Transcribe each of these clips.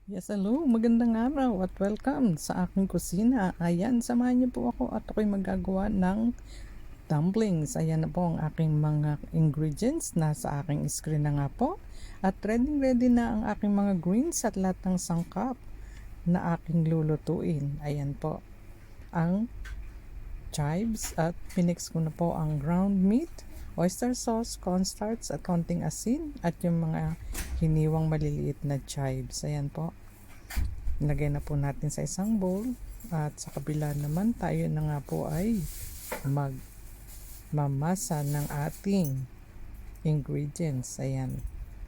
Yes, hello. Magandang araw at welcome sa aking kusina. Ayan, samahan niyo po ako at ako'y magagawa ng dumplings. Ayan na po ang aking mga ingredients. Nasa aking screen na nga po. At ready na ang aking mga greens at lahat ng sangkap na aking lulutuin. Ayan po ang chives at pinix ko na po ang ground meat, oyster sauce, cornstarch at konting asin at yung mga hiniwang maliliit na chives. Ayan po. Ilagay na po natin sa isang bowl at sa kabila naman tayo na nga po ay magmamasa ng ating ingredients. Ayan.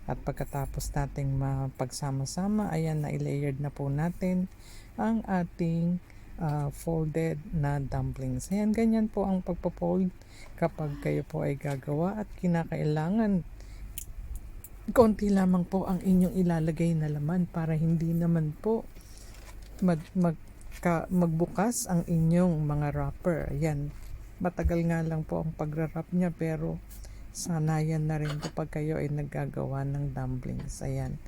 At pagkatapos nating mapagsama-sama, ayan na i-layered na po natin ang ating folded na dumplings. Ayan, ganyan po ang pagpo-fold kapag kayo po ay gagawa at kinakailangan konti lamang po ang inyong ilalagay na laman para hindi naman po magbukas ang inyong mga wrapper. Ayan, matagal nga lang po ang pagra-wrap niya pero sanayan na rin kapag kayo ay naggagawa ng dumplings. Ayan,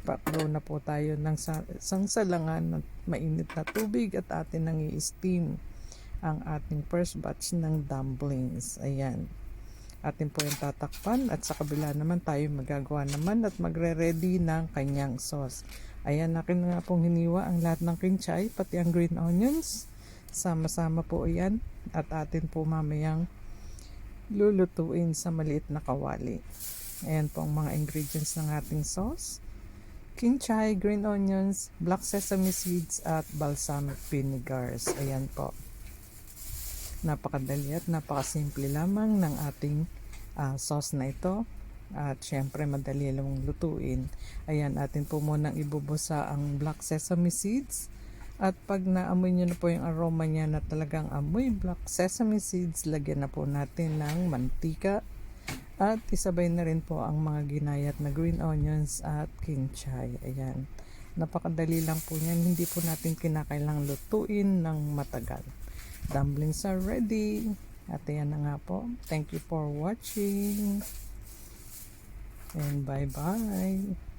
paklo na po tayo ng isang salangan ng mainit na tubig at atin nang i-steam ang ating first batch ng dumplings. Ayan, atin po yung tatakpan at sa kabila naman tayo magagawa naman at magre-ready ng kanyang sauce. Ayan, akin nga pong hiniwa ang lahat ng kinchay, pati ang green onions. Sama-sama po yan at atin po mamayang lulutuin sa maliit na kawali. Ayan po ang mga ingredients ng ating sauce. Kinchay, green onions, black sesame seeds at balsamic vinegars. Ayan po. Napakadali at napakasimple lamang ng ating sauce na ito. At syempre madali lang lutuin. Ayan, atin po munang ibubusa ang black sesame seeds. At pag naamoy nyo na po yung aroma niya na talagang amoy black sesame seeds, lagyan na po natin ng mantika. At isabay na rin po ang mga ginayat na green onions at kinchay. Ayan, napakadali lang po yan. Hindi po natin kinakailangang lutuin ng matagal. Dumplings are ready. At ayan na nga po. Thank you for watching. And bye-bye.